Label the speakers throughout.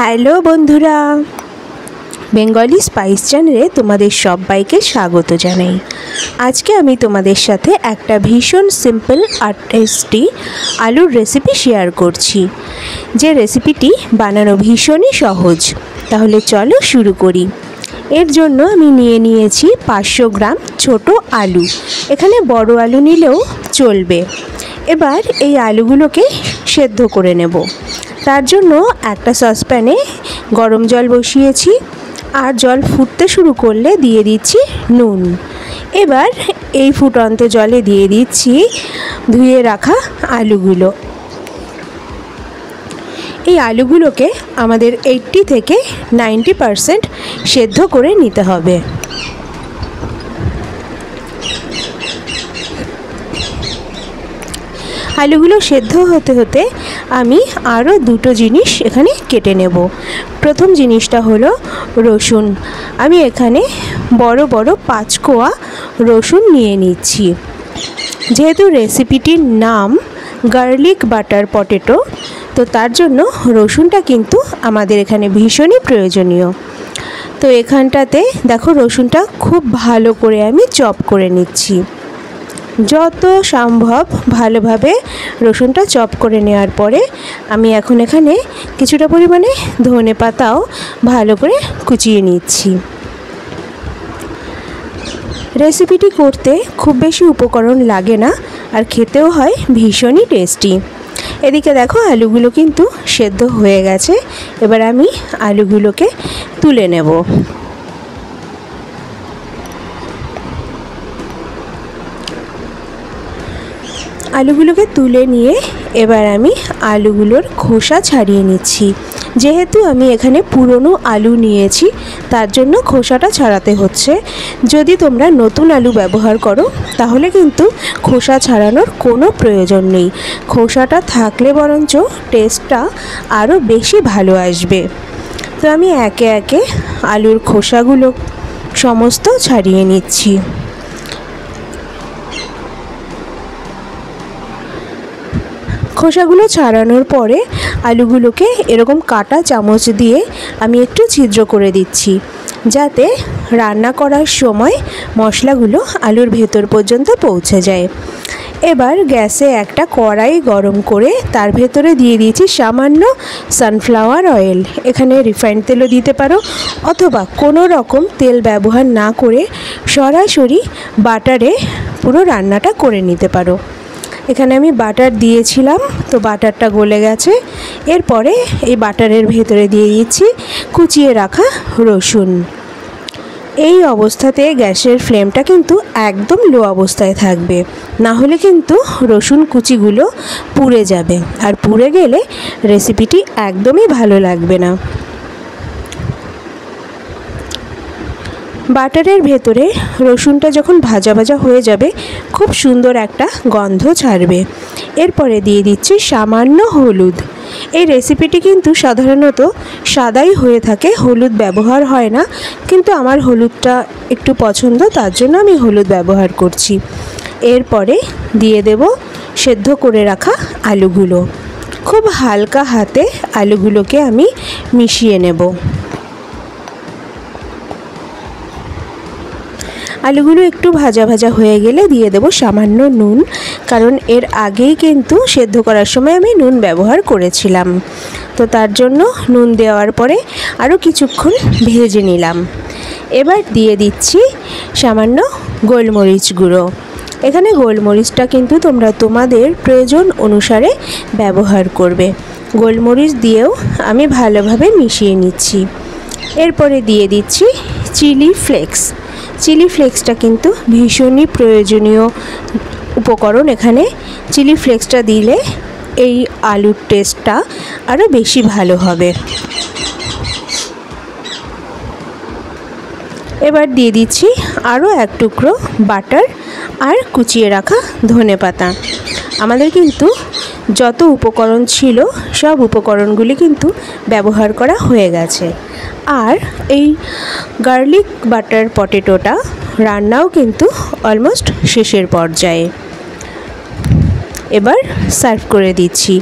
Speaker 1: Hello বন্ধুরা, Bengali spice চ্যানেলে তোমাদের সবাইকে স্বাগত জানাই। আজকে আমি তোমাদের সাথে একটা ভীষণ সিম্পল আর টেস্টি আলুর রেসিপি শেয়ার করছি, যে রেসিপিটি বানানো ভীষণই সহজ। তাহলে চলো শুরু করি। এর জন্য আমি নিয়েছি 500 গ্রাম ছোট আলু। এখানে বড় আলু নিলেও চলবে। এবার এই আলুগুলোকে সেদ্ধ করে নেব। তার জন্য একটা সসপ্যানে গরম জল বসিয়েছি, আর জল ফুটতে শুরু করলে দিয়ে দিচ্ছি নুন। এবার এই ফুটন্ত জলে দিয়ে দিচ্ছি ধুয়ে রাখা আলুগুলো। এই আলুগুলোকে আমাদের 80 থেকে 90% সেদ্ধ করে নিতে হবে। আলুগুলো সেদ্ধ হতে হতে আমি আরও দুটো জিনিস এখানে কেটে নেব। প্রথম জিনিসটা হলো রসুন। আমি এখানে বড় বড় 5 কোয়া রসুন নিয়ে নিচ্ছি। যেহেতু রেসিপিটির নাম গার্লিক বাটার পটেটো, তো তার জন্য রসুনটা কিন্তু আমাদের এখানে ভীষণই প্রয়োজনীয়। তো এখানটাতে দেখো, রসুনটা খুব ভালো করে আমি চপ করে নিচ্ছি। যত সম্ভব ভালোভাবে রসুনটা চপ করে নেওয়ার পরে আমি এখন এখানে কিছুটা পরিমাণে ধনে পাতাও ভালো করে কুচিয়ে নিচ্ছি। রেসিপিটি করতে খুব বেশি উপকরণ লাগে না, আর খেতেও হয় ভীষণই টেস্টি। এদিকে দেখো, আলুগুলো কিন্তু সেদ্ধ হয়ে গেছে। এবার আমি আলুগুলোকে তুলে নেব। আলুগুলোকে তুলে নিয়ে এবার আমি আলুগুলোর খোসা ছাড়িয়ে নিচ্ছি। যেহেতু আমি এখানে পুরনো আলু নিয়েছি, তার জন্য খোসাটা ছাড়াতে হচ্ছে। যদি তোমরা নতুন আলু ব্যবহার করো, তাহলে কিন্তু খোসা ছাড়ানোর কোনো প্রয়োজন নেই। খোসাটা থাকলে বরঞ্চ টেস্টটা আরও বেশি ভালো আসবে। তো আমি একে একে আলুর খোসাগুলো সমস্ত ছাড়িয়ে নিচ্ছি। খোসাগুলো ছাড়ানোর পরে আলুগুলোকে এরকম কাটা চামচ দিয়ে আমি একটু ছিদ্র করে দিচ্ছি, যাতে রান্না করার সময় মশলাগুলো আলুর ভেতর পর্যন্ত পৌঁছে যায়। এবার গ্যাসে একটা কড়াই গরম করে তার ভেতরে দিয়ে দিয়েছি সামান্য সানফ্লাওয়ার অয়েল। এখানে রিফাইন্ড তেলও দিতে পারো, অথবা কোনো রকম তেল ব্যবহার না করে সরাসরি বাটারে পুরো রান্নাটা করে নিতে পারো। এখানে আমি বাটার দিয়েছিলাম, তো বাটারটা গলে গেছে। এরপরে এই বাটারের ভেতরে দিয়ে দিচ্ছি কুচিয়ে রাখা রসুন। এই অবস্থাতে গ্যাসের ফ্লেমটা কিন্তু একদম লো অবস্থায় থাকবে, না হলে কিন্তু রসুন কুচিগুলো পুড়ে যাবে, আর পুড়ে গেলে রেসিপিটি একদমই ভালো লাগবে না। বাটারের ভেতরে রসুনটা যখন ভাজা ভাজা হয়ে যাবে, খুব সুন্দর একটা গন্ধ ছাড়বে। এরপরে দিয়ে দিচ্ছি সামান্য হলুদ। এই রেসিপিটি কিন্তু সাধারণত সাদাই হয়ে থাকে, হলুদ ব্যবহার হয় না, কিন্তু আমার হলুদটা একটু পছন্দ, তার জন্য আমি হলুদ ব্যবহার করছি। এরপরে দিয়ে দেব সেদ্ধ করে রাখা আলুগুলো। খুব হালকা হাতে আলুগুলোকে আমি মিশিয়ে নেব। আলুগুলো একটু ভাজা ভাজা হয়ে গেলে দিয়ে দেব সামান্য নুন, কারণ এর আগেই কিন্তু সেদ্ধ করার সময় আমি নুন ব্যবহার করেছিলাম। তো তার জন্য নুন দেওয়ার পরে আরও কিছুক্ষণ ভেজে নিলাম। এবার দিয়ে দিচ্ছি সামান্য গোলমরিচ গুঁড়ো। এখানে গোলমরিচটা কিন্তু তোমরা তোমাদের প্রয়োজন অনুসারে ব্যবহার করবে। গোলমরিচ দিয়েও আমি ভালোভাবে মিশিয়ে নিচ্ছি। এরপরে দিয়ে দিচ্ছি চিলি ফ্লেক্স। চিলি ফ্লেক্সটা কিন্তু ভীষণই প্রয়োজনীয় উপকরণ। এখানে চিলি ফ্লেক্সটা দিলে এই আলুর টেস্টটা আরও বেশি ভালো হবে। এবার দিয়ে দিচ্ছি আরও এক টুকরো বাটার আর কুচিয়ে রাখা ধনে পাতা। আমাদের কিন্তু যত উপকরণ ছিল, সব উপকরণগুলি কিন্তু ব্যবহার করা হয়ে গেছে। আর এই গার্লিক বাটার পটেটোটা রান্নাও কিন্তু অলমোস্ট শেষের পর্যায়ে। এবার সার্ভ করে দিচ্ছি।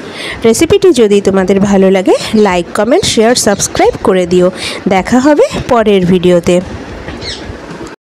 Speaker 1: রেসিপিটি যদি তোমাদের ভালো লাগে লাইক, কমেন্ট, শেয়ার, সাবস্ক্রাইব করে দিও। দেখা হবে পরের ভিডিওতে।